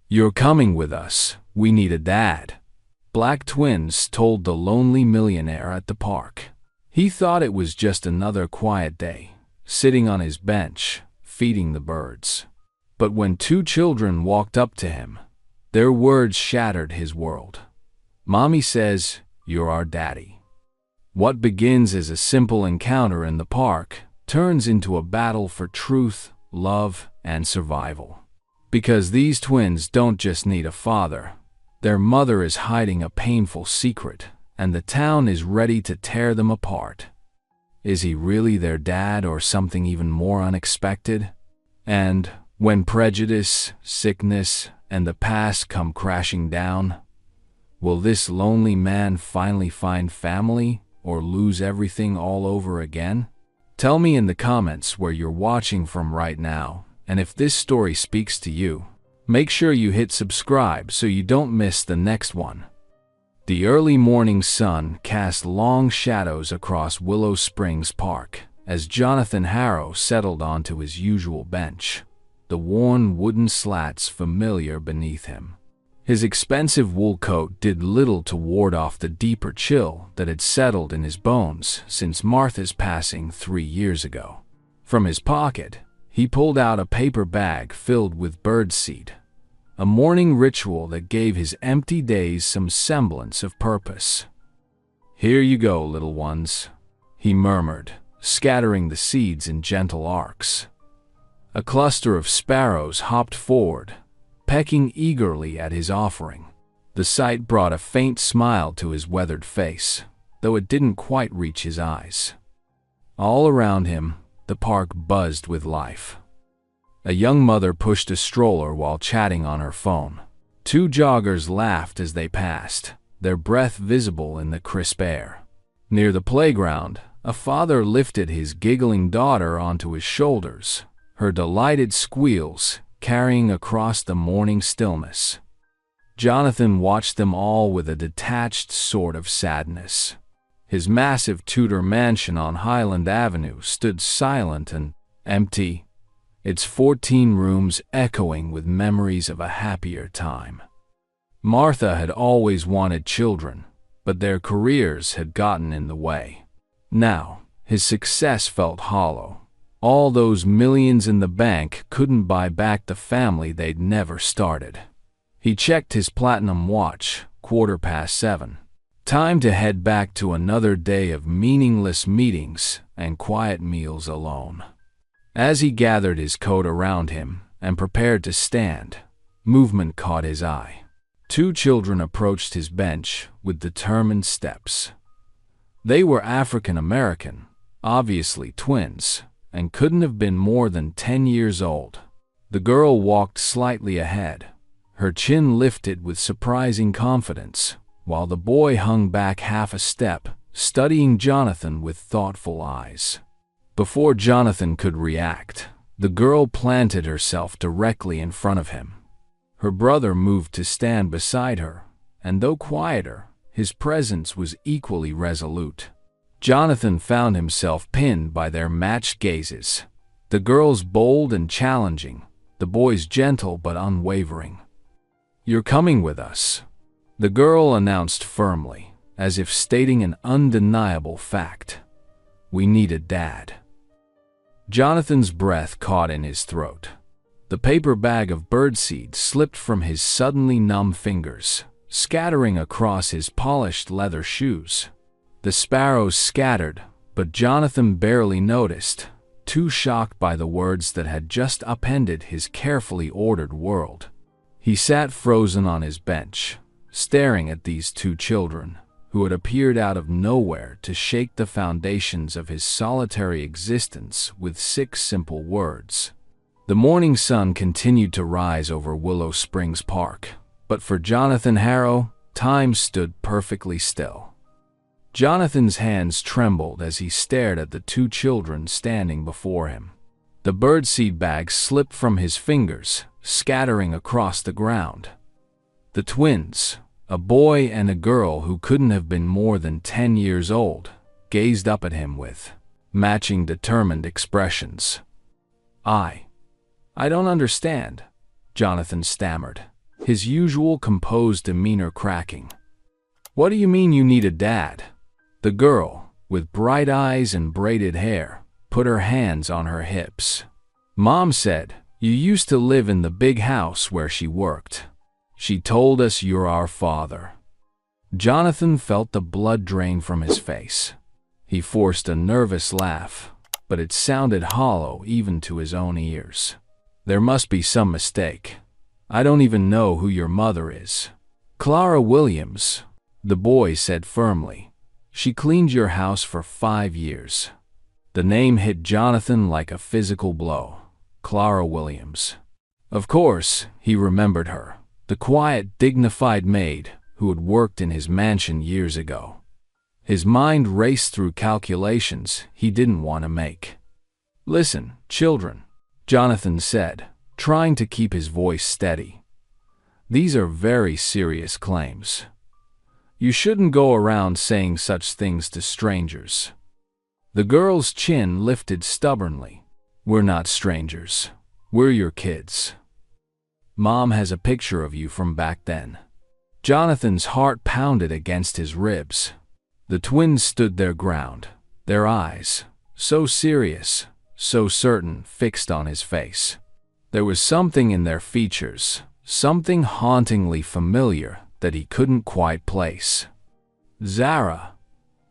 "You're coming with us. We need a dad," black twins told the lonely millionaire at the park. He thought it was just another quiet day, sitting on his bench, feeding the birds. But when two children walked up to him, their words shattered his world. "Mommy says, you're our daddy." What begins as a simple encounter in the park turns into a battle for truth, love, and survival. Because these twins don't just need a father. Their mother is hiding a painful secret, and the town is ready to tear them apart. Is he really their dad or something even more unexpected? And when prejudice, sickness, and the past come crashing down, will this lonely man finally find family or lose everything all over again? Tell me in the comments where you're watching from right now, and if this story speaks to you, make sure you hit subscribe so you don't miss the next one. The early morning sun cast long shadows across Willow Springs Park as Jonathan Harrow settled onto his usual bench, the worn wooden slats familiar beneath him. His expensive wool coat did little to ward off the deeper chill that had settled in his bones since Martha's passing 3 years ago. From his pocket, he pulled out a paper bag filled with birdseed, a morning ritual that gave his empty days some semblance of purpose. "Here you go, little ones," he murmured, scattering the seeds in gentle arcs. A cluster of sparrows hopped forward, pecking eagerly at his offering. The sight brought a faint smile to his weathered face, though it didn't quite reach his eyes. All around him, the park buzzed with life. A young mother pushed a stroller while chatting on her phone. Two joggers laughed as they passed, their breath visible in the crisp air. Near the playground, a father lifted his giggling daughter onto his shoulders, her delighted squeals carrying across the morning stillness. Jonathan watched them all with a detached sort of sadness. His massive Tudor mansion on Highland Avenue stood silent and empty, its 14 rooms echoing with memories of a happier time. Martha had always wanted children, but their careers had gotten in the way. Now, his success felt hollow. All those millions in the bank couldn't buy back the family they'd never started. He checked his platinum watch, 7:15. Time to head back to another day of meaningless meetings and quiet meals alone. As he gathered his coat around him and prepared to stand, movement caught his eye. Two children approached his bench with determined steps. They were African American, obviously twins, and couldn't have been more than 10 years old. The girl walked slightly ahead, her chin lifted with surprising confidence, while the boy hung back half a step, studying Jonathan with thoughtful eyes. Before Jonathan could react, the girl planted herself directly in front of him. Her brother moved to stand beside her, and though quieter, his presence was equally resolute. Jonathan found himself pinned by their matched gazes, the girl's bold and challenging, the boy's gentle but unwavering. "You're coming with us," the girl announced firmly, as if stating an undeniable fact. "We need a dad." Jonathan's breath caught in his throat. The paper bag of birdseed slipped from his suddenly numb fingers, scattering across his polished leather shoes. The sparrows scattered, but Jonathan barely noticed, too shocked by the words that had just upended his carefully ordered world. He sat frozen on his bench, staring at these two children, who had appeared out of nowhere to shake the foundations of his solitary existence with 6 simple words. The morning sun continued to rise over Willow Springs Park, but for Jonathan Harrow, time stood perfectly still. Jonathan's hands trembled as he stared at the two children standing before him. The birdseed bag slipped from his fingers, scattering across the ground. The twins, a boy and a girl who couldn't have been more than 10 years old, gazed up at him with matching determined expressions. I don't understand," Jonathan stammered, his usual composed demeanor cracking. "What do you mean you need a dad?" The girl, with bright eyes and braided hair, put her hands on her hips. "Mom said you used to live in the big house where she worked. She told us you're our father." Jonathan felt the blood drain from his face. He forced a nervous laugh, but it sounded hollow even to his own ears. "There must be some mistake. I don't even know who your mother is." "Clara Williams," the boy said firmly. "She cleaned your house for 5 years." The name hit Jonathan like a physical blow. Clara Williams. Of course, he remembered her, the quiet, dignified maid who had worked in his mansion years ago. His mind raced through calculations he didn't want to make. "Listen, children," Jonathan said, trying to keep his voice steady. "These are very serious claims. You shouldn't go around saying such things to strangers." The girl's chin lifted stubbornly. "We're not strangers. We're your kids. Mom has a picture of you from back then." Jonathan's heart pounded against his ribs. The twins stood their ground, their eyes, so serious, so certain, fixed on his face. There was something in their features, something hauntingly familiar that he couldn't quite place. "Zara,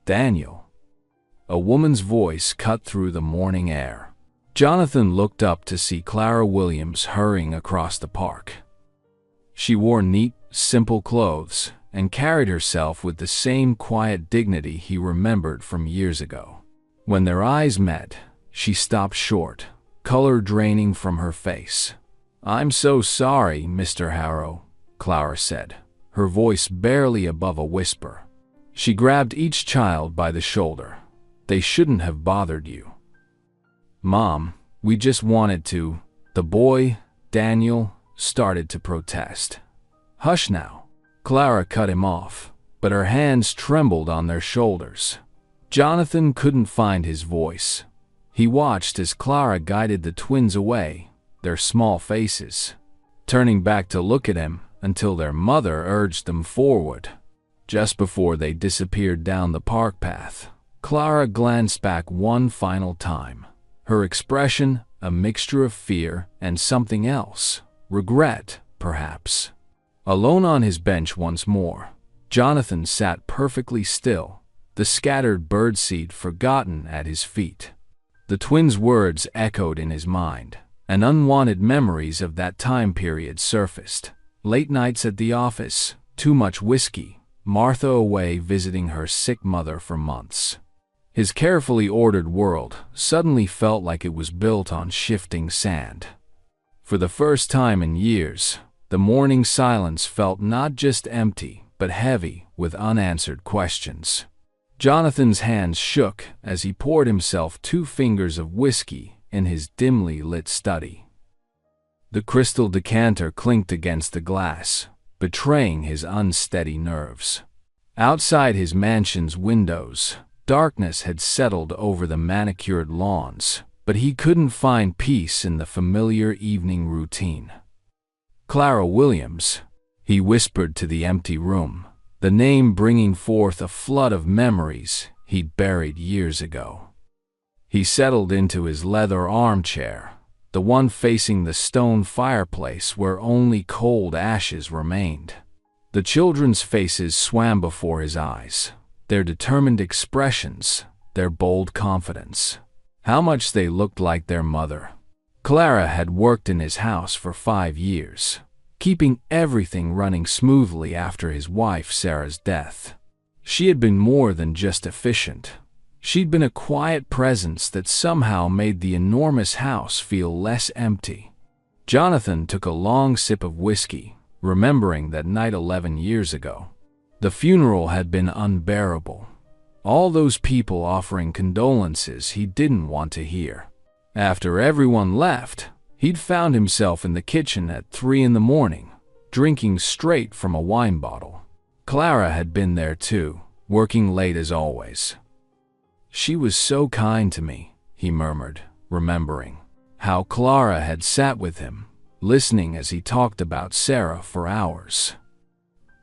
Daniel." A woman's voice cut through the morning air. Jonathan looked up to see Clara Williams hurrying across the park. She wore neat, simple clothes and carried herself with the same quiet dignity he remembered from years ago. When their eyes met, she stopped short, color draining from her face. "I'm so sorry, Mr. Harrow," Clara said, her voice barely above a whisper. She grabbed each child by the shoulder. "They shouldn't have bothered you." "Mom, we just wanted to." The boy, Daniel, started to protest. "Hush now." Clara cut him off, but her hands trembled on their shoulders. Jonathan couldn't find his voice. He watched as Clara guided the twins away, their small faces turning back to look at him until their mother urged them forward. Just before they disappeared down the park path, Clara glanced back one final time. Her expression, a mixture of fear and something else, regret, perhaps. Alone on his bench once more, Jonathan sat perfectly still, the scattered birdseed forgotten at his feet. The twins' words echoed in his mind, and unwanted memories of that time period surfaced. Late nights at the office, too much whiskey, Martha away visiting her sick mother for months. His carefully ordered world suddenly felt like it was built on shifting sand. For the first time in years, the morning silence felt not just empty, but heavy with unanswered questions. Jonathan's hands shook as he poured himself 2 fingers of whiskey in his dimly lit study. The crystal decanter clinked against the glass, betraying his unsteady nerves. Outside his mansion's windows, darkness had settled over the manicured lawns, but he couldn't find peace in the familiar evening routine. "Clara Williams," he whispered to the empty room, the name bringing forth a flood of memories he'd buried years ago. He settled into his leather armchair, the one facing the stone fireplace where only cold ashes remained. The children's faces swam before his eyes, their determined expressions, their bold confidence. How much they looked like their mother. Clara had worked in his house for 5 years, keeping everything running smoothly after his wife Sarah's death. She had been more than just efficient. She'd been a quiet presence that somehow made the enormous house feel less empty. Jonathan took a long sip of whiskey, remembering that night 11 years ago. The funeral had been unbearable. All those people offering condolences he didn't want to hear. After everyone left, he'd found himself in the kitchen at 3 in the morning, drinking straight from a wine bottle. Clara had been there too, working late as always. "She was so kind to me," he murmured, remembering how Clara had sat with him, listening as he talked about Sarah for hours.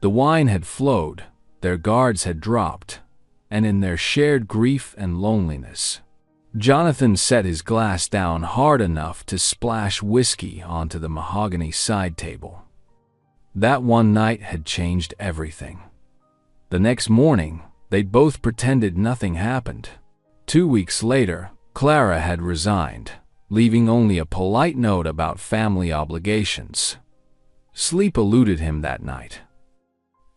The wine had flowed, their guards had dropped, and in their shared grief and loneliness, Jonathan set his glass down hard enough to splash whiskey onto the mahogany side table. That one night had changed everything. The next morning, they'd both pretended nothing happened. 2 weeks later, Clara had resigned, leaving only a polite note about family obligations. Sleep eluded him that night.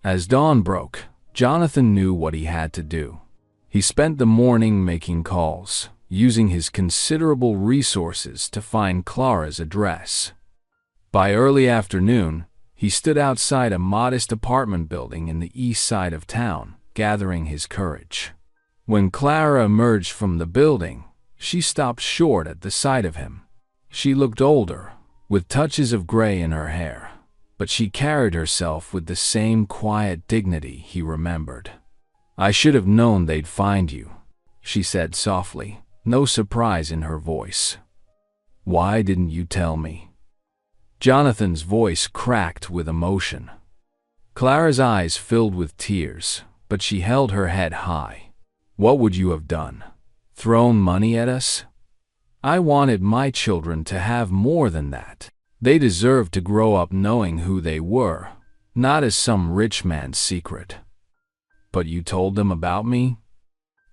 As dawn broke, Jonathan knew what he had to do. He spent the morning making calls, using his considerable resources to find Clara's address. By early afternoon, he stood outside a modest apartment building in the east side of town, gathering his courage. When Clara emerged from the building, she stopped short at the sight of him. She looked older, with touches of gray in her hair, but she carried herself with the same quiet dignity he remembered. "I should have known they'd find you," she said softly, no surprise in her voice. "Why didn't you tell me?" Jonathan's voice cracked with emotion. Clara's eyes filled with tears, but she held her head high. "What would you have done? Thrown money at us? I wanted my children to have more than that. They deserved to grow up knowing who they were, not as some rich man's secret." "But you told them about me?"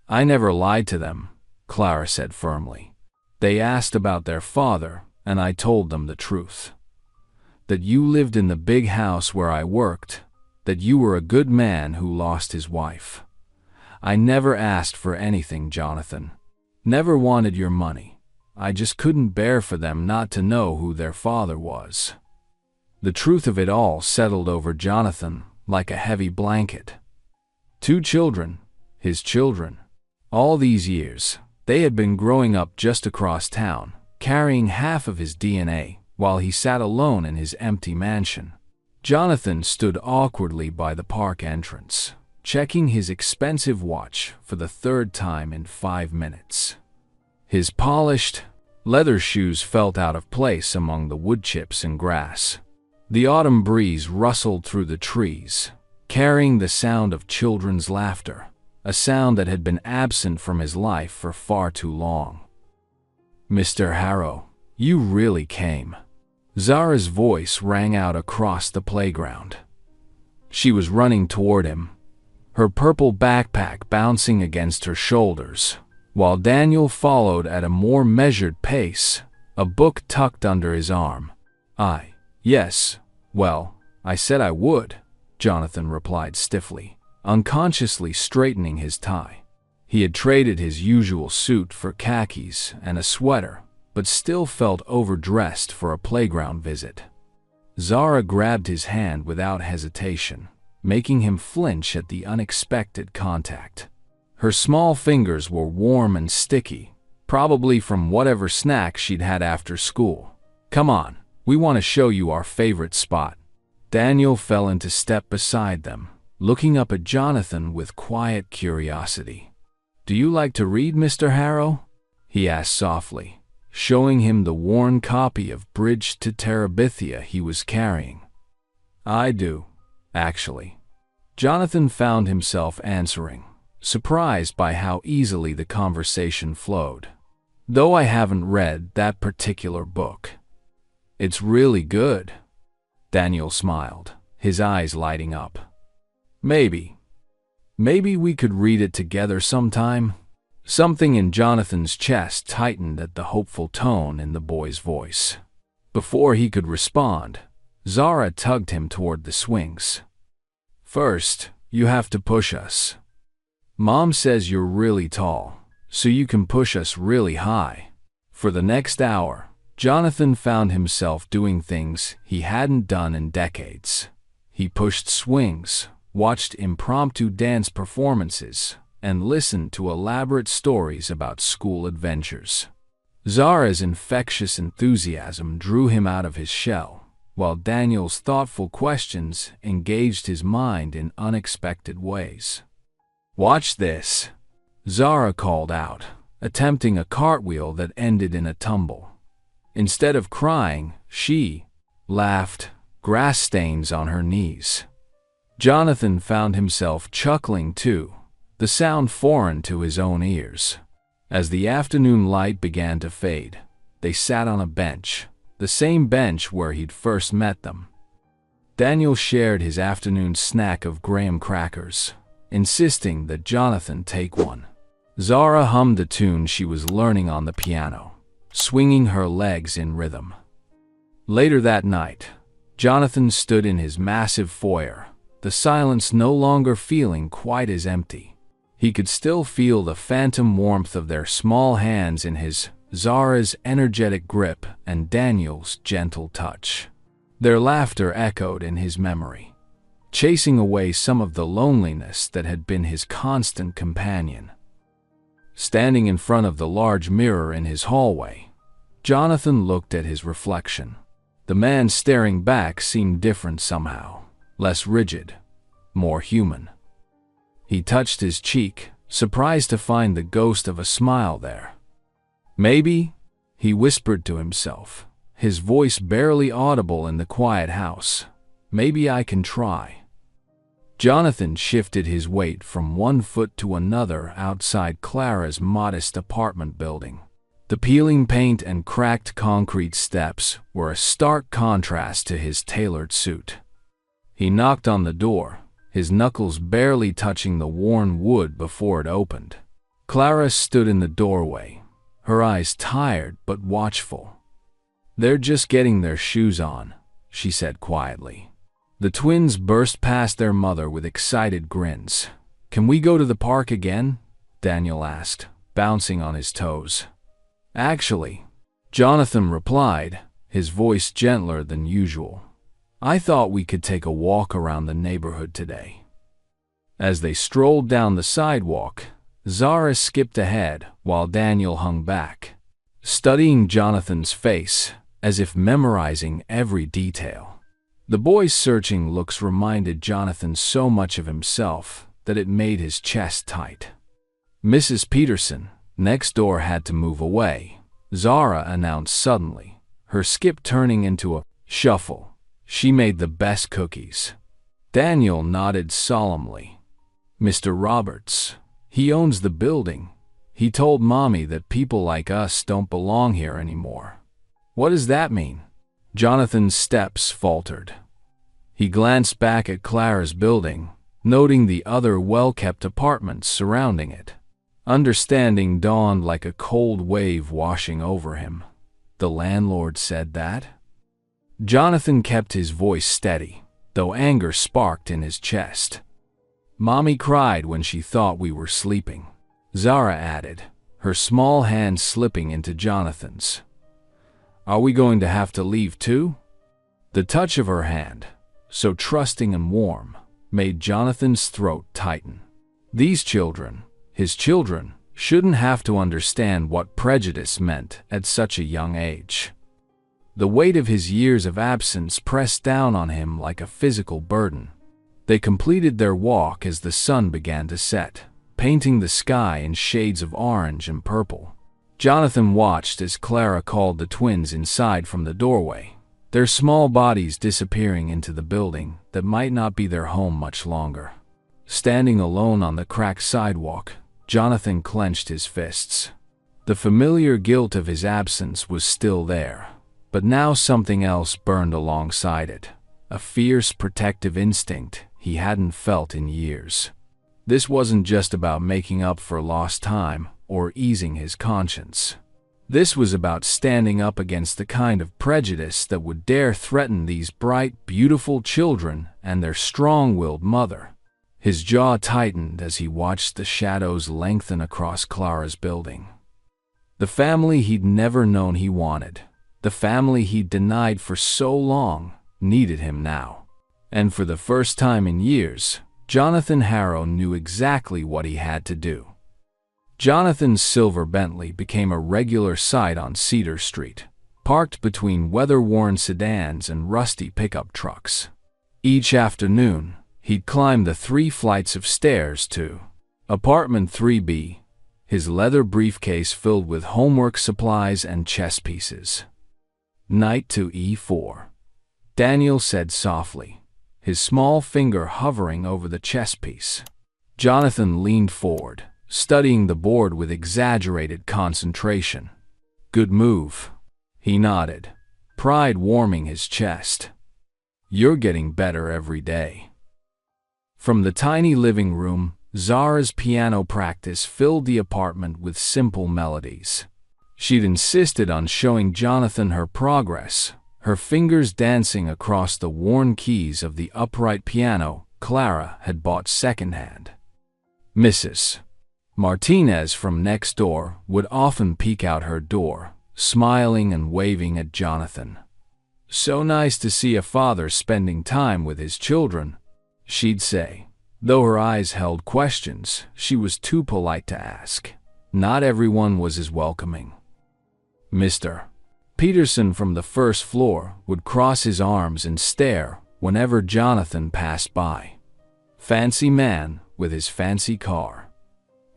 "I never lied to them," Clara said firmly. "They asked about their father, and I told them the truth. That you lived in the big house where I worked, that you were a good man who lost his wife. I never asked for anything, Jonathan. Never wanted your money. I just couldn't bear for them not to know who their father was." The truth of it all settled over Jonathan like a heavy blanket. 2 children, his children. All these years, they had been growing up just across town, carrying half of his DNA, while he sat alone in his empty mansion. Jonathan stood awkwardly by the park entrance, checking his expensive watch for the 3rd time in 5 minutes. His polished, leather shoes felt out of place among the wood chips and grass. The autumn breeze rustled through the trees, carrying the sound of children's laughter, a sound that had been absent from his life for far too long. "Mr. Harrow, you really came." Zara's voice rang out across the playground. She was running toward him, her purple backpack bouncing against her shoulders, while Daniel followed at a more measured pace, a book tucked under his arm. Yes, well, I said I would," Jonathan replied stiffly, unconsciously straightening his tie. He had traded his usual suit for khakis and a sweater, but still felt overdressed for a playground visit. Zara grabbed his hand without hesitation, making him flinch at the unexpected contact. Her small fingers were warm and sticky, probably from whatever snack she'd had after school. "Come on, we want to show you our favorite spot." Daniel fell into step beside them, looking up at Jonathan with quiet curiosity. "Do you like to read, Mr. Harrow?" he asked softly, showing him the worn copy of Bridge to Terabithia he was carrying. "I do, actually," Jonathan found himself answering, surprised by how easily the conversation flowed. "Though I haven't read that particular book." "It's really good," Daniel smiled, his eyes lighting up. Maybe we could read it together sometime." Something in Jonathan's chest tightened at the hopeful tone in the boy's voice. Before he could respond, Zara tugged him toward the swings. "First, you have to push us. Mom says you're really tall, so you can push us really high." For the next hour, Jonathan found himself doing things he hadn't done in decades. He pushed swings, watched impromptu dance performances, and listened to elaborate stories about school adventures. Zara's infectious enthusiasm drew him out of his shell, while Daniel's thoughtful questions engaged his mind in unexpected ways. "Watch this," Zara called out, attempting a cartwheel that ended in a tumble. Instead of crying, she, laughed, grass stains on her knees. Jonathan found himself chuckling too, the sound foreign to his own ears. As the afternoon light began to fade, they sat on a bench, the same bench where he'd first met them. Daniel shared his afternoon snack of graham crackers, insisting that Jonathan take one. Zara hummed a tune she was learning on the piano, swinging her legs in rhythm. Later that night, Jonathan stood in his massive foyer, the silence no longer feeling quite as empty. He could still feel the phantom warmth of their small hands in his, Zara's energetic grip and Daniel's gentle touch. Their laughter echoed in his memory, chasing away some of the loneliness that had been his constant companion. Standing in front of the large mirror in his hallway, Jonathan looked at his reflection. The man staring back seemed different somehow, less rigid, more human. He touched his cheek, surprised to find the ghost of a smile there. "Maybe," he whispered to himself, his voice barely audible in the quiet house, "maybe I can try." Jonathan shifted his weight from one foot to another outside Clara's modest apartment building. The peeling paint and cracked concrete steps were a stark contrast to his tailored suit. He knocked on the door, his knuckles barely touching the worn wood before it opened. Clara stood in the doorway, her eyes tired but watchful. "They're just getting their shoes on," she said quietly. The twins burst past their mother with excited grins. "Can we go to the park again?" Daniel asked, bouncing on his toes. "Actually," Jonathan replied, his voice gentler than usual, "I thought we could take a walk around the neighborhood today." As they strolled down the sidewalk, Zara skipped ahead while Daniel hung back, studying Jonathan's face as if memorizing every detail. The boy's searching looks reminded Jonathan so much of himself that it made his chest tight. "Mrs. Peterson, next door had to move away," Zara announced suddenly, her skip turning into a shuffle. "She made the best cookies." Daniel nodded solemnly. "Mr. Roberts, he owns the building. He told Mommy that people like us don't belong here anymore." "What does that mean?" Jonathan's steps faltered. He glanced back at Clara's building, noting the other well-kept apartments surrounding it. Understanding dawned like a cold wave washing over him. The landlord said that? Jonathan kept his voice steady, though anger sparked in his chest. "Mommy cried when she thought we were sleeping," Zara added, her small hand slipping into Jonathan's. "Are we going to have to leave too?" The touch of her hand, so trusting and warm, made Jonathan's throat tighten. These children, his children, shouldn't have to understand what prejudice meant at such a young age. The weight of his years of absence pressed down on him like a physical burden. They completed their walk as the sun began to set, painting the sky in shades of orange and purple. Jonathan watched as Clara called the twins inside from the doorway, their small bodies disappearing into the building that might not be their home much longer. Standing alone on the cracked sidewalk, Jonathan clenched his fists. The familiar guilt of his absence was still there, but now something else burned alongside it, a fierce protective instinct he hadn't felt in years. This wasn't just about making up for lost time or easing his conscience. This was about standing up against the kind of prejudice that would dare threaten these bright, beautiful children and their strong-willed mother. His jaw tightened as he watched the shadows lengthen across Clara's building. The family he'd never known he wanted, the family he'd denied for so long, needed him now. And for the first time in years, Jonathan Harrow knew exactly what he had to do. Jonathan's silver Bentley became a regular sight on Cedar Street, parked between weather-worn sedans and rusty pickup trucks. Each afternoon, he'd climb the 3 flights of stairs to apartment 3B, his leather briefcase filled with homework supplies and chess pieces. Night to E4. Daniel said softly, his small finger hovering over the chess piece. Jonathan leaned forward, studying the board with exaggerated concentration. Good move. He nodded, pride warming his chest. You're getting better every day. From the tiny living room, Zara's piano practice filled the apartment with simple melodies. She'd insisted on showing Jonathan her progress, her fingers dancing across the worn keys of the upright piano Clara had bought secondhand. Mrs. Martinez from next door would often peek out her door, smiling and waving at Jonathan. So nice to see a father spending time with his children, she'd say. Though her eyes held questions, she was too polite to ask. Not everyone was as welcoming. Mr. Peterson from the first floor would cross his arms and stare whenever Jonathan passed by. Fancy man with his fancy car.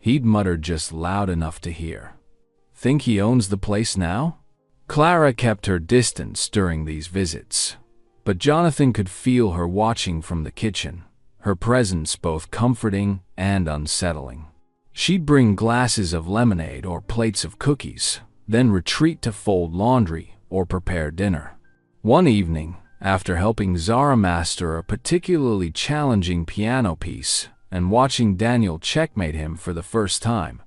He'd mutter just loud enough to hear. Think he owns the place now? Clara kept her distance during these visits, but Jonathan could feel her watching from the kitchen, her presence both comforting and unsettling. She'd bring glasses of lemonade or plates of cookies, then retreat to fold laundry or prepare dinner. One evening, after helping Zara master a particularly challenging piano piece and watching Daniel checkmate him for the first time,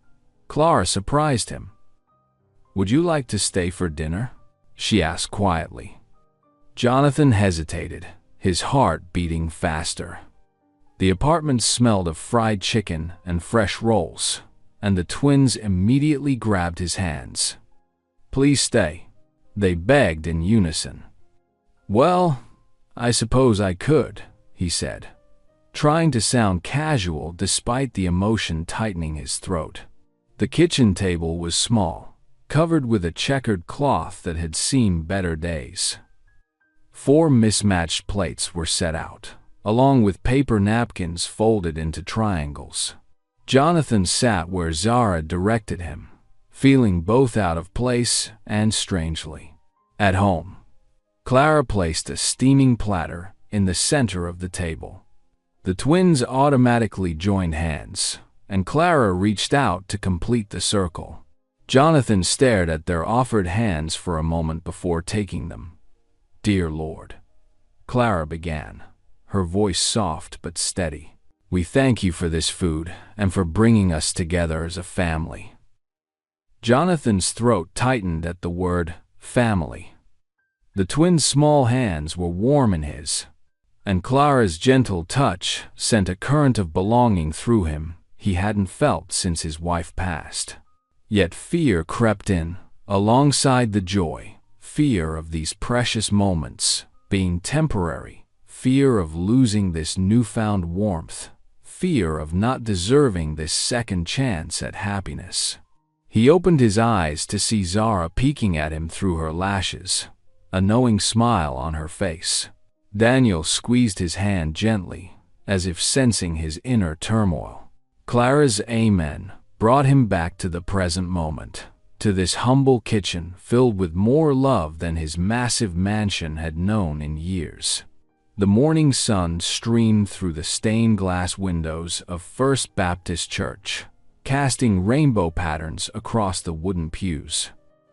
Clara surprised him. Would you like to stay for dinner? She asked quietly. Jonathan hesitated, his heart beating faster. The apartment smelled of fried chicken and fresh rolls, and the twins immediately grabbed his hands. Please stay, they begged in unison. Well, I suppose I could, he said, trying to sound casual despite the emotion tightening his throat. The kitchen table was small, covered with a checkered cloth that had seen better days. 4 mismatched plates were set out, along with paper napkins folded into triangles. Jonathan sat where Zara directed him, feeling both out of place and strangely at home. Clara placed a steaming platter in the center of the table. The twins automatically joined hands, and Clara reached out to complete the circle. Jonathan stared at their offered hands for a moment before taking them. Dear Lord, Clara began, her voice soft but steady. We thank you for this food and for bringing us together as a family. Jonathan's throat tightened at the word family. The twins' small hands were warm in his, and Clara's gentle touch sent a current of belonging through him he hadn't felt since his wife passed. Yet fear crept in, alongside the joy, fear of these precious moments being temporary, fear of losing this newfound warmth, fear of not deserving this second chance at happiness. He opened his eyes to see Zara peeking at him through her lashes, a knowing smile on her face. Daniel squeezed his hand gently, as if sensing his inner turmoil. Clara's amen brought him back to the present moment, to this humble kitchen filled with more love than his massive mansion had known in years. The morning sun streamed through the stained glass windows of First Baptist Church, casting rainbow patterns across the wooden pews.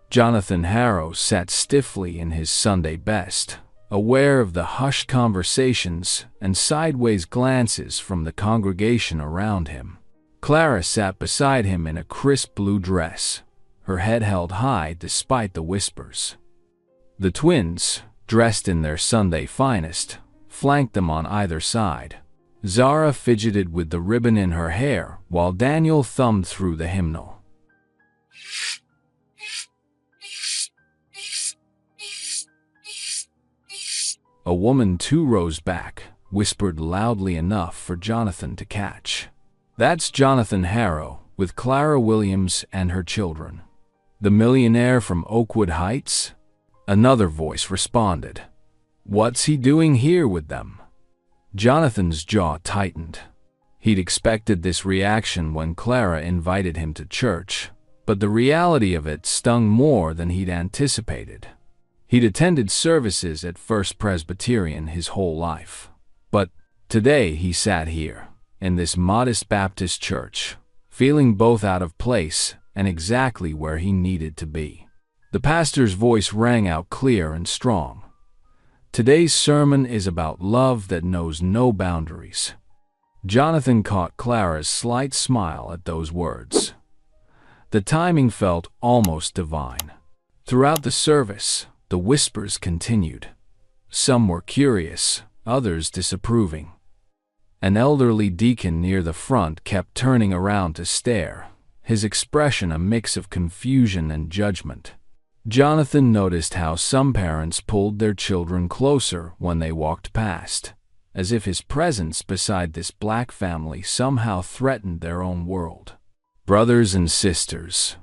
Jonathan Harrow sat stiffly in his Sunday best, aware of the hushed conversations and sideways glances from the congregation around him. Clara sat beside him in a crisp blue dress, her head held high despite the whispers. The twins, dressed in their Sunday finest, flanked them on either side. Zara fidgeted with the ribbon in her hair while Daniel thumbed through the hymnal. A woman 2 rows back whispered loudly enough for Jonathan to catch. That's Jonathan Harrow with Clara Williams and her children. The millionaire from Oakwood Heights? Another voice responded. What's he doing here with them? Jonathan's jaw tightened. He'd expected this reaction when Clara invited him to church, but the reality of it stung more than he'd anticipated. He'd attended services at First Presbyterian his whole life. But today he sat here, in this modest Baptist church, feeling both out of place and exactly where he needed to be. The pastor's voice rang out clear and strong. Today's sermon is about love that knows no boundaries. Jonathan caught Clara's slight smile at those words. The timing felt almost divine. Throughout the service, the whispers continued. Some were curious, others disapproving. An elderly deacon near the front kept turning around to stare, his expression a mix of confusion and judgment. Jonathan noticed how some parents pulled their children closer when they walked past, as if his presence beside this black family somehow threatened their own world. Brothers and sisters,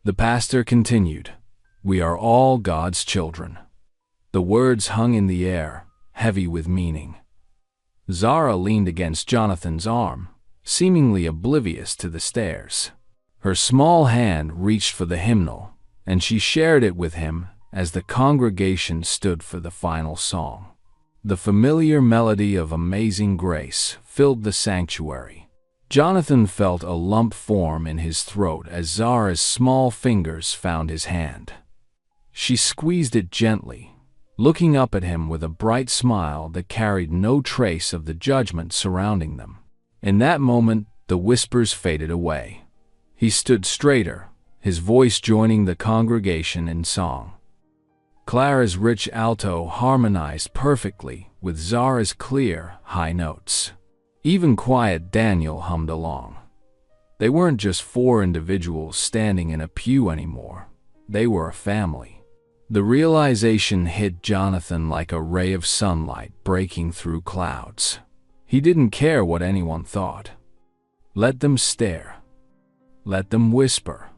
the pastor continued, we are all God's children. The words hung in the air, heavy with meaning. Zara leaned against Jonathan's arm, seemingly oblivious to the stares. Her small hand reached for the hymnal, and she shared it with him as the congregation stood for the final song. The familiar melody of Amazing Grace filled the sanctuary. Jonathan felt a lump form in his throat as Zara's small fingers found his hand. She squeezed it gently, looking up at him with a bright smile that carried no trace of the judgment surrounding them. In that moment, the whispers faded away. He stood straighter, his voice joining the congregation in song. Clara's rich alto harmonized perfectly with Zara's clear, high notes. Even quiet Daniel hummed along. They weren't just four individuals standing in a pew anymore. They were a family. The realization hit Jonathan like a ray of sunlight breaking through clouds. He didn't care what anyone thought. Let them stare. Let them whisper.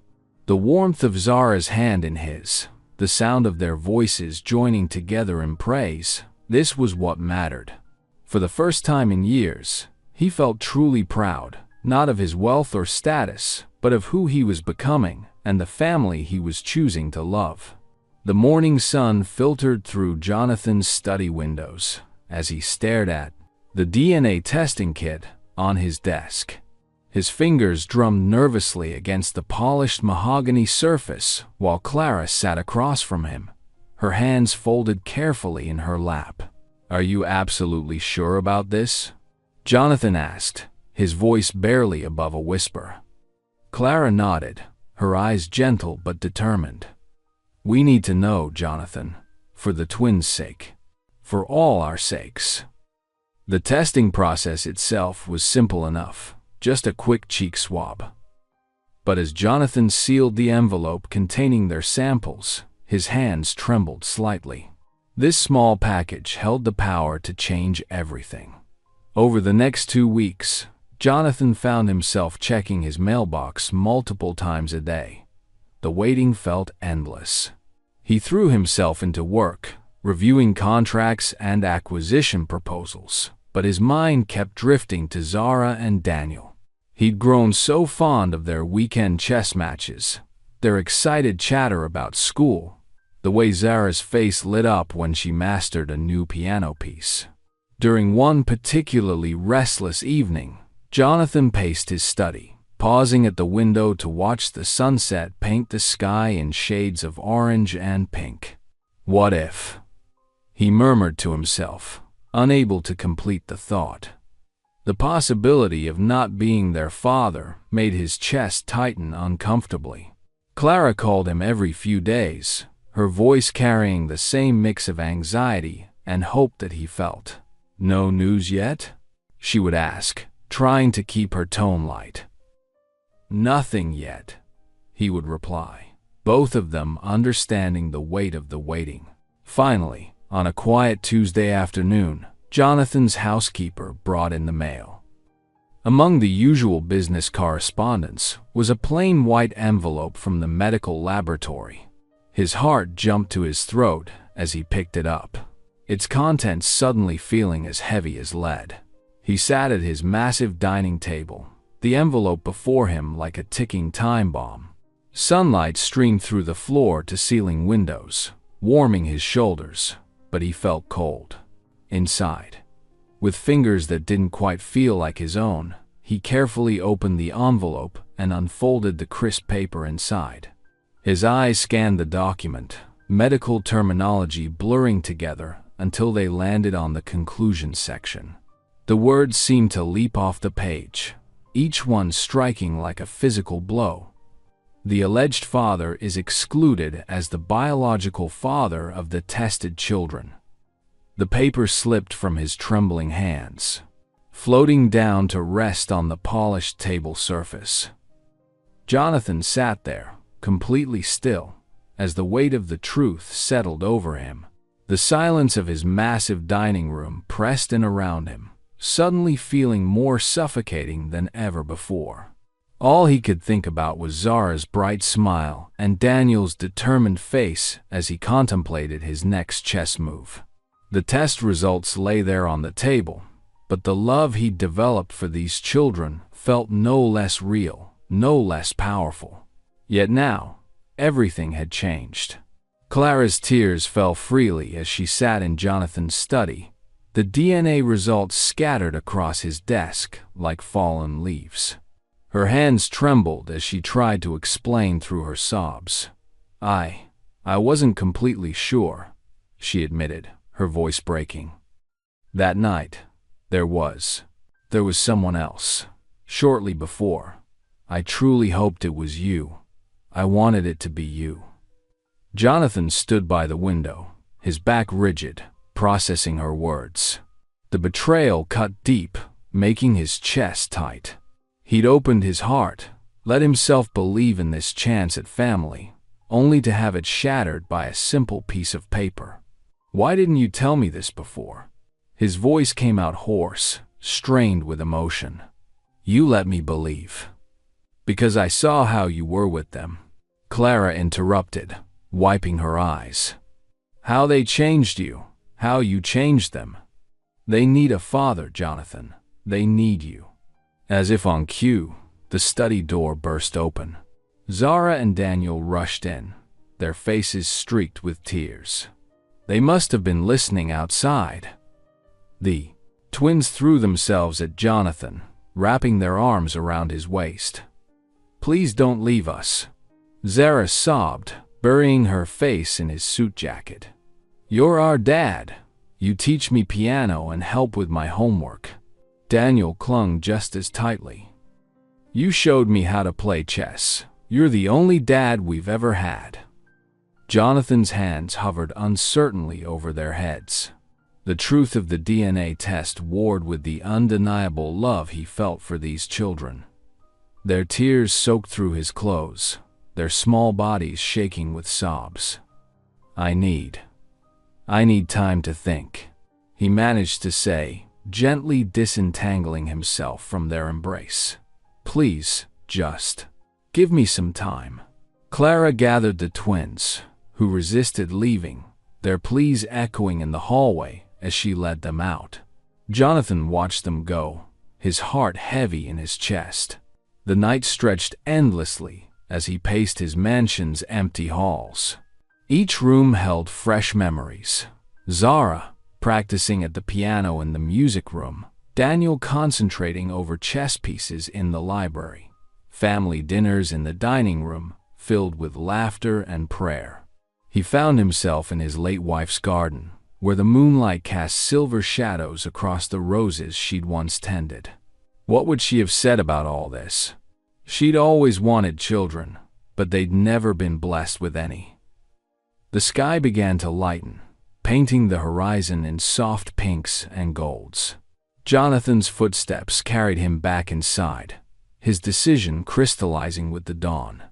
The warmth of Zara's hand in his, the sound of their voices joining together in praise, this was what mattered. For the first time in years, he felt truly proud, not of his wealth or status, but of who he was becoming and the family he was choosing to love. The morning sun filtered through Jonathan's study windows as he stared at the DNA testing kit on his desk. His fingers drummed nervously against the polished mahogany surface while Clara sat across from him, her hands folded carefully in her lap. "Are you absolutely sure about this?" Jonathan asked, his voice barely above a whisper. Clara nodded, her eyes gentle but determined. "We need to know, Jonathan, for the twins' sake, for all our sakes." The testing process itself was simple enough. Just a quick cheek swab. But as Jonathan sealed the envelope containing their samples, his hands trembled slightly. This small package held the power to change everything. Over the next 2 weeks, Jonathan found himself checking his mailbox multiple times a day. The waiting felt endless. He threw himself into work, reviewing contracts and acquisition proposals, but his mind kept drifting to Zara and Daniel. He'd grown so fond of their weekend chess matches, their excited chatter about school, the way Zara's face lit up when she mastered a new piano piece. During one particularly restless evening, Jonathan paced his study, pausing at the window to watch the sunset paint the sky in shades of orange and pink. "What if?" he murmured to himself, unable to complete the thought. The possibility of not being their father made his chest tighten uncomfortably. Clara called him every few days, her voice carrying the same mix of anxiety and hope that he felt. "No news yet?" she would ask, trying to keep her tone light. "Nothing yet," he would reply, both of them understanding the weight of the waiting. Finally, on a quiet Tuesday afternoon, Jonathan's housekeeper brought in the mail. Among the usual business correspondence was a plain white envelope from the medical laboratory. His heart jumped to his throat as he picked it up, its contents suddenly feeling as heavy as lead. He sat at his massive dining table, the envelope before him like a ticking time bomb. Sunlight streamed through the floor-to-ceiling windows, warming his shoulders, but he felt cold inside. With fingers that didn't quite feel like his own, he carefully opened the envelope and unfolded the crisp paper inside. His eyes scanned the document, medical terminology blurring together until they landed on the conclusion section. The words seemed to leap off the page, each one striking like a physical blow. The alleged father is excluded as the biological father of the tested children. The paper slipped from his trembling hands, floating down to rest on the polished table surface. Jonathan sat there, completely still, as the weight of the truth settled over him. The silence of his massive dining room pressed in around him, suddenly feeling more suffocating than ever before. All he could think about was Zara's bright smile and Daniel's determined face as he contemplated his next chess move. The test results lay there on the table, but the love he'd developed for these children felt no less real, no less powerful. Yet now, everything had changed. Clara's tears fell freely as she sat in Jonathan's study, the DNA results scattered across his desk like fallen leaves. Her hands trembled as she tried to explain through her sobs. I wasn't completely sure," she admitted, her voice breaking. "That night, there was someone else. Shortly before, I truly hoped it was you. I wanted it to be you." Jonathan stood by the window, his back rigid, processing her words. The betrayal cut deep, making his chest tight. He'd opened his heart, let himself believe in this chance at family, only to have it shattered by a simple piece of paper. "Why didn't you tell me this before?" His voice came out hoarse, strained with emotion. "You let me believe. Because I saw how you were with them," Clara interrupted, wiping her eyes. "How they changed you, how you changed them. They need a father, Jonathan. They need you." As if on cue, the study door burst open. Zara and Daniel rushed in, their faces streaked with tears. They must have been listening outside. The twins threw themselves at Jonathan, wrapping their arms around his waist. "Please don't leave us," Zara sobbed, burying her face in his suit jacket. "You're our dad. You teach me piano and help with my homework." Daniel clung just as tightly. "You showed me how to play chess. You're the only dad we've ever had." Jonathan's hands hovered uncertainly over their heads. The truth of the DNA test warred with the undeniable love he felt for these children. Their tears soaked through his clothes, their small bodies shaking with sobs. I need time to think," he managed to say, gently disentangling himself from their embrace. "Please, just give me some time." Clara gathered the twins, who resisted leaving, their pleas echoing in the hallway as she led them out. Jonathan watched them go, his heart heavy in his chest. The night stretched endlessly as he paced his mansion's empty halls. Each room held fresh memories. Zara practicing at the piano in the music room, Daniel concentrating over chess pieces in the library, family dinners in the dining room filled with laughter and prayer. He found himself in his late wife's garden, where the moonlight cast silver shadows across the roses she'd once tended. What would she have said about all this? She'd always wanted children, but they'd never been blessed with any. The sky began to lighten, painting the horizon in soft pinks and golds. Jonathan's footsteps carried him back inside, his decision crystallizing with the dawn.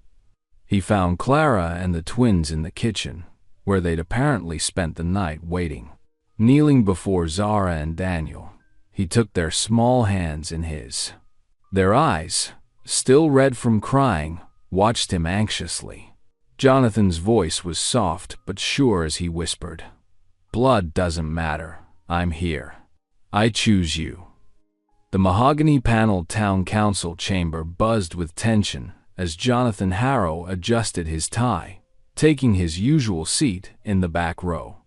He found Clara and the twins in the kitchen, where they'd apparently spent the night waiting. Kneeling before Zara and Daniel, he took their small hands in his. Their eyes, still red from crying, watched him anxiously. Jonathan's voice was soft but sure as he whispered, "Blood doesn't matter. I'm here. I choose you." The mahogany-paneled town council chamber buzzed with tension as Jonathan Harrow adjusted his tie, taking his usual seat in the back row.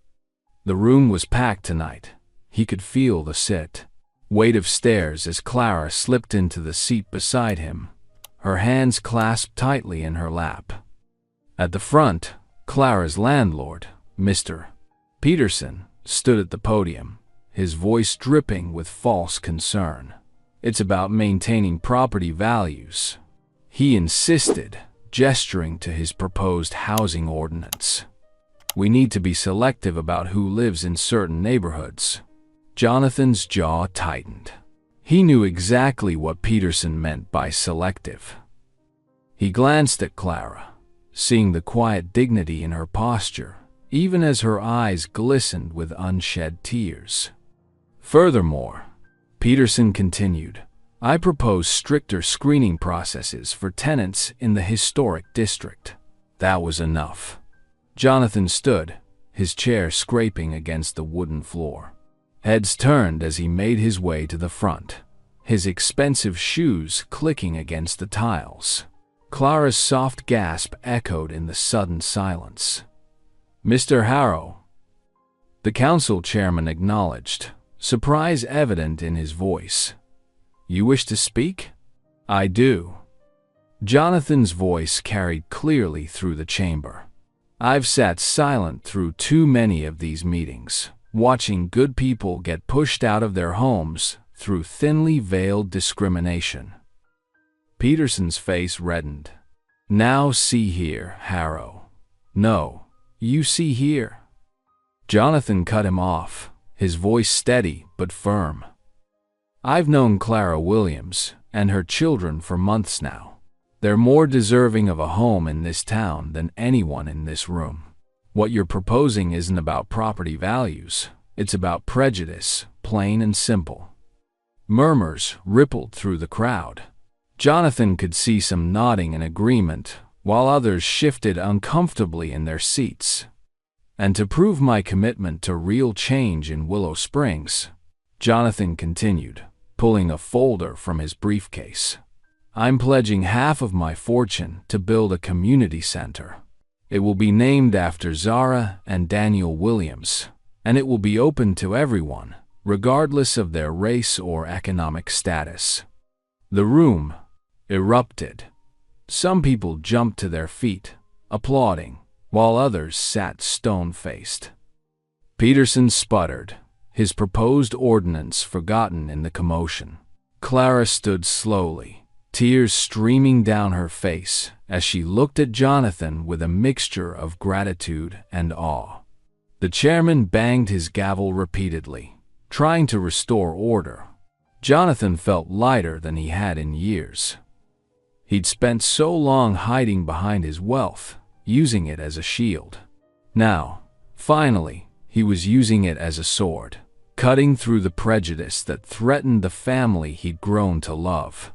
The room was packed tonight. He could feel the weight of stairs as Clara slipped into the seat beside him, her hands clasped tightly in her lap. At the front, Clara's landlord, Mr. Peterson, stood at the podium, his voice dripping with false concern. "It's about maintaining property values," he insisted, gesturing to his proposed housing ordinance. "We need to be selective about who lives in certain neighborhoods." Jonathan's jaw tightened. He knew exactly what Peterson meant by selective. He glanced at Clara, seeing the quiet dignity in her posture, even as her eyes glistened with unshed tears. "Furthermore," Peterson continued, "I propose stricter screening processes for tenants in the historic district." That was enough. Jonathan stood, his chair scraping against the wooden floor. Heads turned as he made his way to the front, his expensive shoes clicking against the tiles. Clara's soft gasp echoed in the sudden silence. "Mr. Harrow," the council chairman acknowledged, surprise evident in his voice. "You wish to speak?" "I do." Jonathan's voice carried clearly through the chamber. "I've sat silent through too many of these meetings, watching good people get pushed out of their homes through thinly veiled discrimination." Peterson's face reddened. "Now see here, Harrow." "No, you see here." Jonathan cut him off, his voice steady but firm. "I've known Clara Williams and her children for months now. They're more deserving of a home in this town than anyone in this room. What you're proposing isn't about property values. It's about prejudice, plain and simple." Murmurs rippled through the crowd. Jonathan could see some nodding in agreement, while others shifted uncomfortably in their seats. "And to prove my commitment to real change in Willow Springs," Jonathan continued, pulling a folder from his briefcase, "I'm pledging half of my fortune to build a community center. It will be named after Zara and Daniel Williams, and it will be open to everyone, regardless of their race or economic status." The room erupted. Some people jumped to their feet, applauding, while others sat stone-faced. Peterson sputtered, his proposed ordinance forgotten in the commotion. Clara stood slowly, tears streaming down her face as she looked at Jonathan with a mixture of gratitude and awe. The chairman banged his gavel repeatedly, trying to restore order. Jonathan felt lighter than he had in years. He'd spent so long hiding behind his wealth, using it as a shield. Now, finally, he was using it as a sword, cutting through the prejudice that threatened the family he'd grown to love.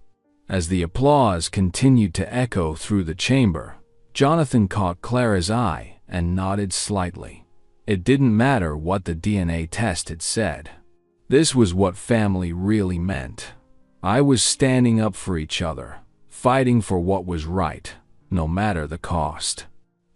As the applause continued to echo through the chamber, Jonathan caught Clara's eye and nodded slightly. It didn't matter what the DNA test had said. This was what family really meant. I was standing up for each other, fighting for what was right, no matter the cost.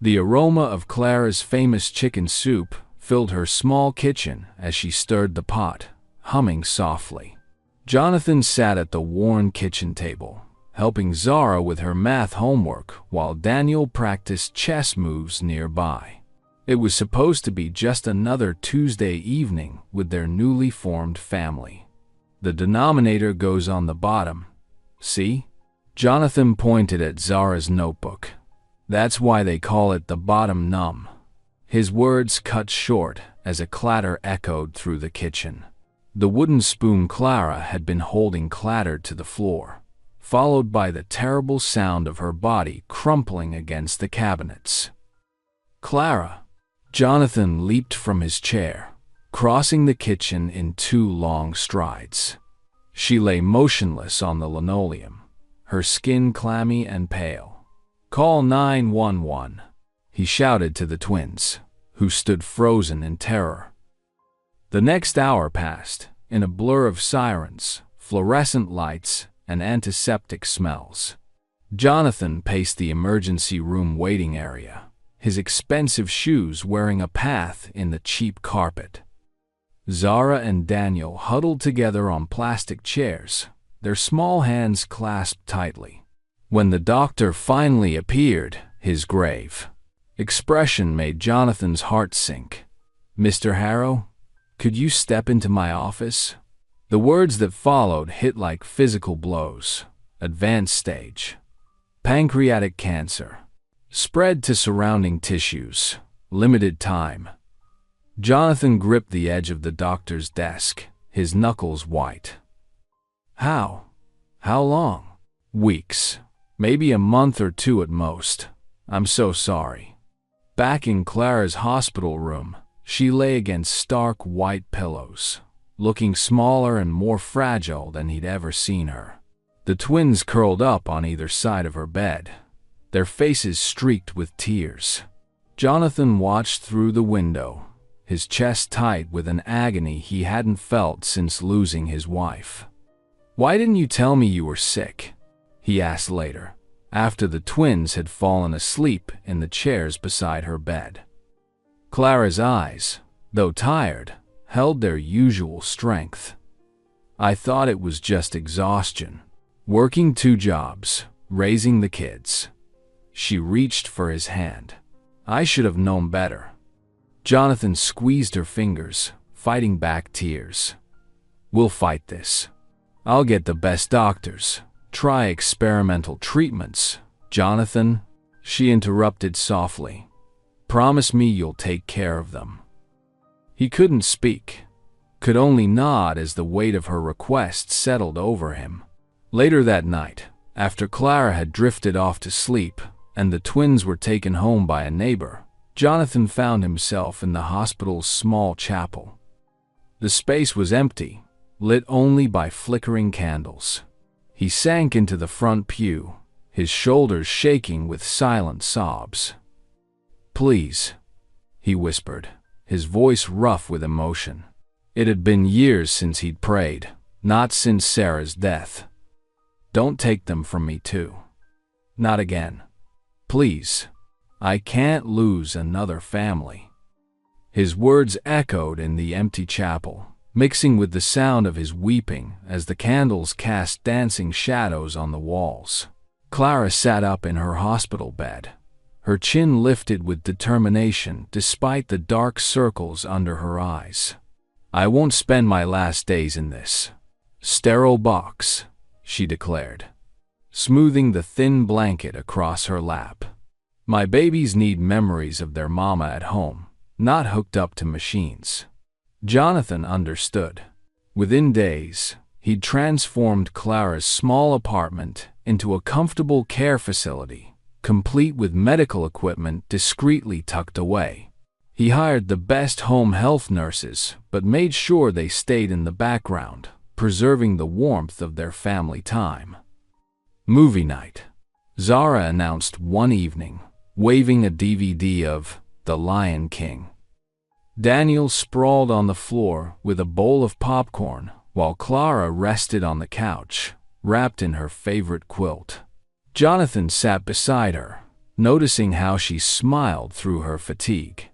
The aroma of Clara's famous chicken soup filled her small kitchen as she stirred the pot, humming softly. Jonathan sat at the worn kitchen table, helping Zara with her math homework while Daniel practiced chess moves nearby. It was supposed to be just another Tuesday evening with their newly formed family. The denominator goes on the bottom. See? Jonathan pointed at Zara's notebook. That's why they call it the bottom num. His words cut short as a clatter echoed through the kitchen. The wooden spoon Clara had been holding clattered to the floor, followed by the terrible sound of her body crumpling against the cabinets. "Clara!" Jonathan leaped from his chair, crossing the kitchen in 2 long strides. She lay motionless on the linoleum, her skin clammy and pale. "Call 911, he shouted to the twins, who stood frozen in terror. The next hour passed, in a blur of sirens, fluorescent lights, and antiseptic smells. Jonathan paced the emergency room waiting area, his expensive shoes wearing a path in the cheap carpet. Zara and Daniel huddled together on plastic chairs, their small hands clasped tightly. When the doctor finally appeared, his grave expression made Jonathan's heart sink. "Mr. Harrow, could you step into my office?" The words that followed hit like physical blows. Advanced stage. Pancreatic cancer. Spread to surrounding tissues. Limited time. Jonathan gripped the edge of the doctor's desk, his knuckles white. How? How long? Weeks. Maybe a month or two at most. I'm so sorry. Back in Clara's hospital room, she lay against stark white pillows, looking smaller and more fragile than he'd ever seen her. The twins curled up on either side of her bed, their faces streaked with tears. Jonathan watched through the window, his chest tight with an agony he hadn't felt since losing his wife. "Why didn't you tell me you were sick?" he asked later, after the twins had fallen asleep in the chairs beside her bed. Clara's eyes, though tired, held their usual strength. "I thought it was just exhaustion. Working 2 jobs, raising the kids." She reached for his hand. "I should have known better." Jonathan squeezed her fingers, fighting back tears. "We'll fight this. I'll get the best doctors. Try experimental treatments." "Jonathan," she interrupted softly, "promise me you'll take care of them." He couldn't speak, could only nod as the weight of her request settled over him. Later that night, after Clara had drifted off to sleep and the twins were taken home by a neighbor, Jonathan found himself in the hospital's small chapel. The space was empty, lit only by flickering candles. He sank into the front pew, his shoulders shaking with silent sobs. "Please," he whispered, his voice rough with emotion. It had been years since he'd prayed, not since Sarah's death. "Don't take them from me too. Not again. Please. I can't lose another family." His words echoed in the empty chapel, mixing with the sound of his weeping as the candles cast dancing shadows on the walls. Clara sat up in her hospital bed, her chin lifted with determination despite the dark circles under her eyes. "I won't spend my last days in this sterile box," she declared, smoothing the thin blanket across her lap. "My babies need memories of their mama at home, not hooked up to machines." Jonathan understood. Within days, he'd transformed Clara's small apartment into a comfortable care facility, complete with medical equipment discreetly tucked away. He hired the best home health nurses, but made sure they stayed in the background, preserving the warmth of their family time. Movie night. Zara announced one evening, waving a DVD of The Lion King. Daniel sprawled on the floor with a bowl of popcorn, while Clara rested on the couch, wrapped in her favorite quilt. Jonathan sat beside her, noticing how she smiled through her fatigue.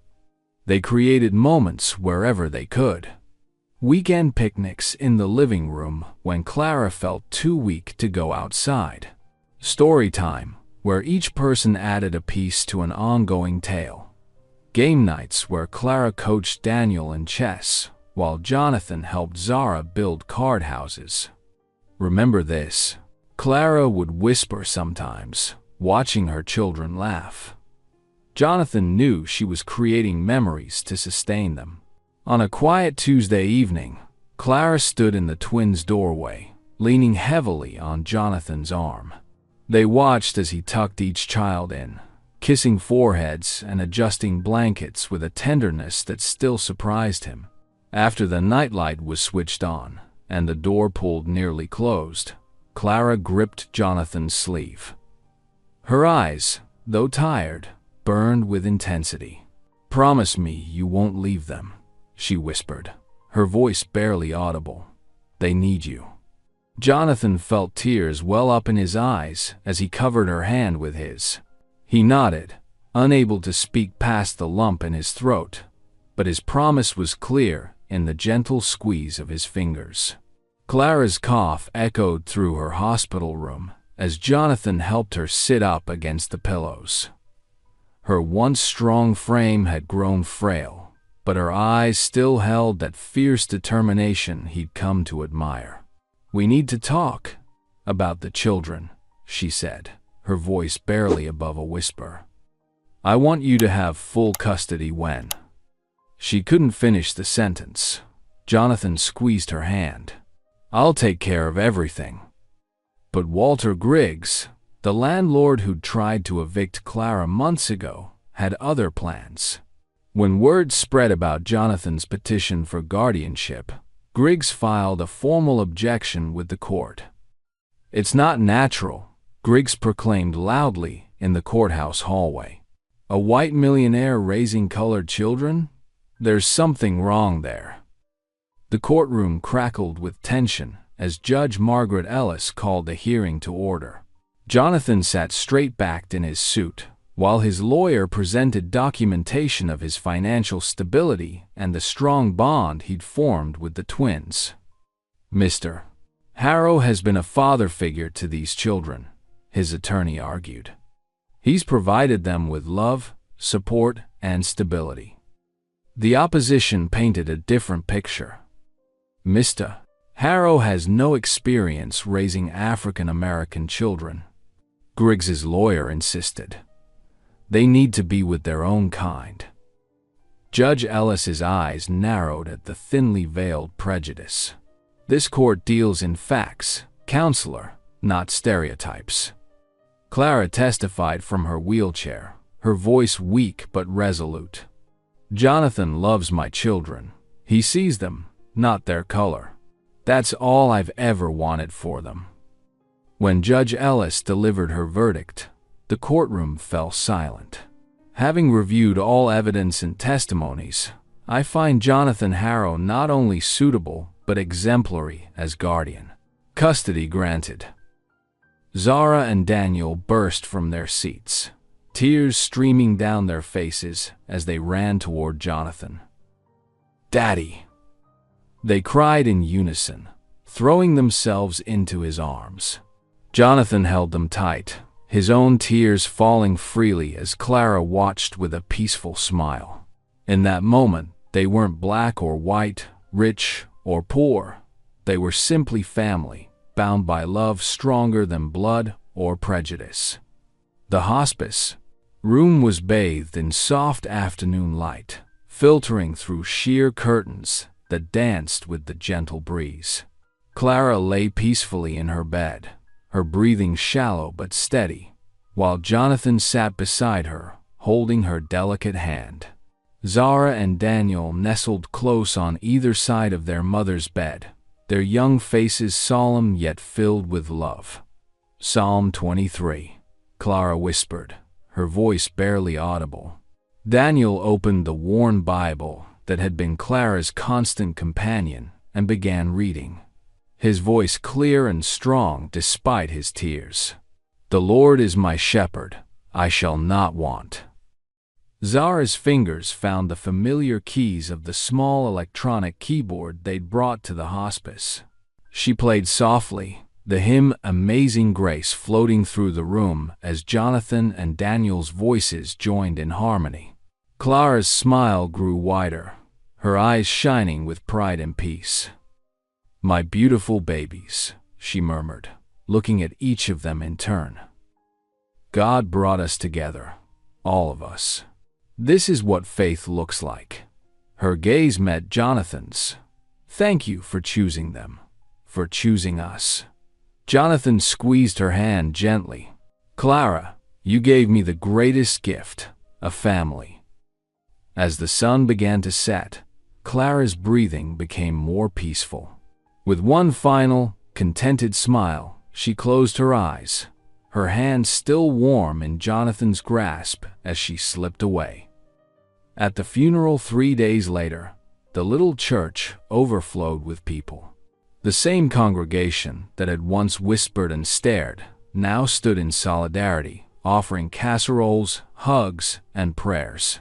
They created moments wherever they could. Weekend picnics in the living room when Clara felt too weak to go outside. Story time, where each person added a piece to an ongoing tale. Game nights where Clara coached Daniel in chess, while Jonathan helped Zara build card houses. "Remember this," Clara would whisper sometimes, watching her children laugh. Jonathan knew she was creating memories to sustain them. On a quiet Tuesday evening, Clara stood in the twins' doorway, leaning heavily on Jonathan's arm. They watched as he tucked each child in, kissing foreheads and adjusting blankets with a tenderness that still surprised him. After the nightlight was switched on and the door pulled nearly closed, Clara gripped Jonathan's sleeve. Her eyes, though tired, burned with intensity. "Promise me you won't leave them," she whispered, her voice barely audible. "They need you." Jonathan felt tears well up in his eyes as he covered her hand with his. He nodded, unable to speak past the lump in his throat, but his promise was clear in the gentle squeeze of his fingers. Clara's cough echoed through her hospital room as Jonathan helped her sit up against the pillows. Her once strong frame had grown frail, but her eyes still held that fierce determination he'd come to admire. "We need to talk about the children," she said, her voice barely above a whisper. "I want you to have full custody when—" She couldn't finish the sentence. Jonathan squeezed her hand. "I'll take care of everything." But Walter Griggs, the landlord who'd tried to evict Clara months ago, had other plans. When word spread about Jonathan's petition for guardianship, Griggs filed a formal objection with the court. "It's not natural," Griggs proclaimed loudly in the courthouse hallway. "A white millionaire raising colored children? There's something wrong there." The courtroom crackled with tension as Judge Margaret Ellis called the hearing to order. Jonathan sat straight-backed in his suit, while his lawyer presented documentation of his financial stability and the strong bond he'd formed with the twins. "Mr. Harrow has been a father figure to these children," his attorney argued. "He's provided them with love, support, and stability." The opposition painted a different picture. "Mr. Harrow has no experience raising African-American children," Griggs's lawyer insisted. "They need to be with their own kind." Judge Ellis's eyes narrowed at the thinly veiled prejudice. "This court deals in facts, counselor, not stereotypes." Clara testified from her wheelchair, her voice weak but resolute. "Jonathan loves my children. He sees them, not their color. That's all I've ever wanted for them." When Judge Ellis delivered her verdict, the courtroom fell silent. "Having reviewed all evidence and testimonies, I find Jonathan Harrow not only suitable but exemplary as guardian. Custody granted." Zara and Daniel burst from their seats, tears streaming down their faces as they ran toward Jonathan. "Daddy!" They cried in unison, throwing themselves into his arms. Jonathan held them tight, his own tears falling freely as Clara watched with a peaceful smile. In that moment, they weren't black or white, rich or poor. They were simply family, bound by love stronger than blood or prejudice. The hospice room was bathed in soft afternoon light, filtering through sheer curtains that danced with the gentle breeze. Clara lay peacefully in her bed, her breathing shallow but steady, while Jonathan sat beside her, holding her delicate hand. Zara and Daniel nestled close on either side of their mother's bed, their young faces solemn yet filled with love. "Psalm 23, Clara whispered, her voice barely audible. Daniel opened the worn Bible that had been Clara's constant companion and began reading, his voice clear and strong despite his tears. "The Lord is my shepherd, I shall not want." Zara's fingers found the familiar keys of the small electronic keyboard they'd brought to the hospice. She played softly, the hymn Amazing Grace floating through the room as Jonathan and Daniel's voices joined in harmony. Clara's smile grew wider, her eyes shining with pride and peace. "My beautiful babies," she murmured, looking at each of them in turn. "God brought us together, all of us. This is what faith looks like." Her gaze met Jonathan's. "Thank you for choosing them, for choosing us." Jonathan squeezed her hand gently. "Clara, you gave me the greatest gift, a family." As the sun began to set, Clara's breathing became more peaceful. With one final, contented smile, she closed her eyes, her hand still warm in Jonathan's grasp as she slipped away. At the funeral 3 days later, the little church overflowed with people. The same congregation that had once whispered and stared now stood in solidarity, offering casseroles, hugs, and prayers.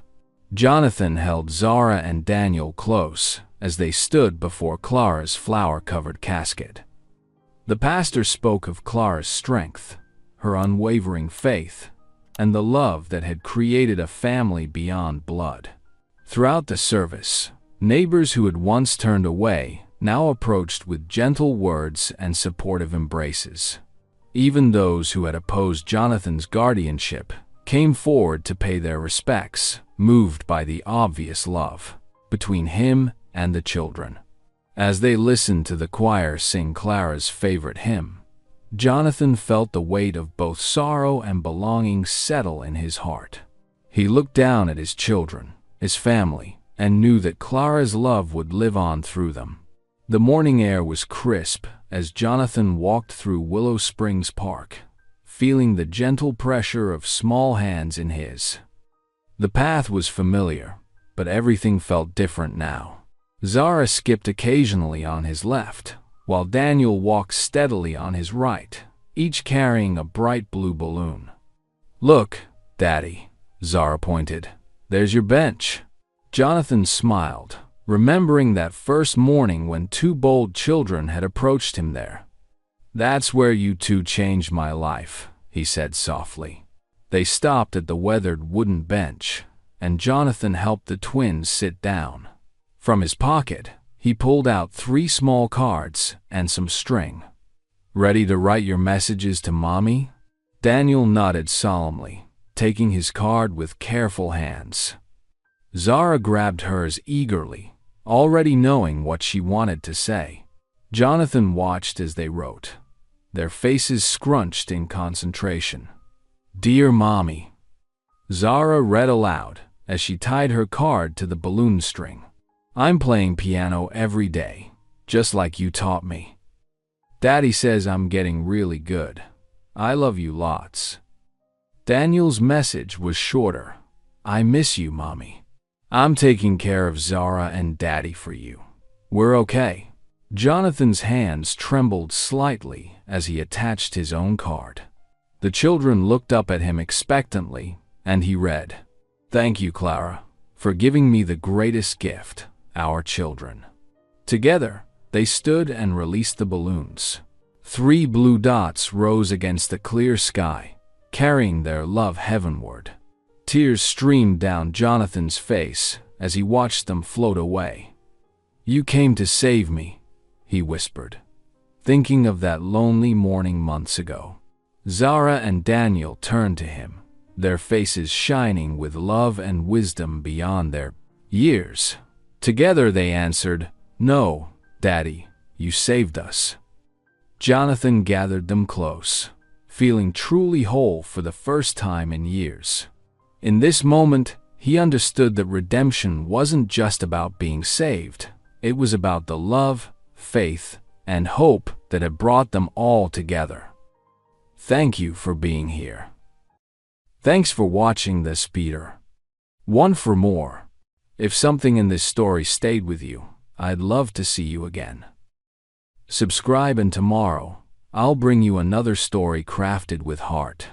Jonathan held Zara and Daniel close as they stood before Clara's flower-covered casket. The pastor spoke of Clara's strength, her unwavering faith, and the love that had created a family beyond blood. Throughout the service, neighbors who had once turned away now approached with gentle words and supportive embraces. Even those who had opposed Jonathan's guardianship came forward to pay their respects, moved by the obvious love between him and the children. As they listened to the choir sing Clara's favorite hymn, Jonathan felt the weight of both sorrow and belonging settle in his heart. He looked down at his children, his family, and knew that Clara's love would live on through them. The morning air was crisp as Jonathan walked through Willow Springs Park, feeling the gentle pressure of small hands in his. The path was familiar, but everything felt different now. Zara skipped occasionally on his left, while Daniel walked steadily on his right, each carrying a bright blue balloon. "Look, Daddy," Zara pointed. "There's your bench." Jonathan smiled, remembering that first morning when two bold children had approached him there. "That's where you two changed my life," he said softly. They stopped at the weathered wooden bench, and Jonathan helped the twins sit down. From his pocket, he pulled out 3 small cards and some string. "Ready to write your messages to Mommy?" Daniel nodded solemnly, taking his card with careful hands. Zara grabbed hers eagerly, already knowing what she wanted to say. Jonathan watched as they wrote, their faces scrunched in concentration. "Dear Mommy," Zara read aloud as she tied her card to the balloon string. "I'm playing piano every day, just like you taught me. Daddy says I'm getting really good. I love you lots." Daniel's message was shorter. "I miss you, Mommy. I'm taking care of Zara and Daddy for you. We're okay." Jonathan's hands trembled slightly as he attached his own card. The children looked up at him expectantly, and he read, "Thank you, Clara, for giving me the greatest gift, our children." Together, they stood and released the balloons. 3 blue dots rose against the clear sky, carrying their love heavenward. Tears streamed down Jonathan's face as he watched them float away. "You came to save me," he whispered, thinking of that lonely morning months ago. Zara and Daniel turned to him, their faces shining with love and wisdom beyond their years. Together they answered, "No, Daddy, you saved us." Jonathan gathered them close, feeling truly whole for the first time in years. In this moment, he understood that redemption wasn't just about being saved. It was about the love, faith, and hope that had brought them all together. Thank you for being here. Thanks for watching this, Peter. One for more. If something in this story stayed with you, I'd love to see you again. Subscribe, and tomorrow, I'll bring you another story crafted with heart.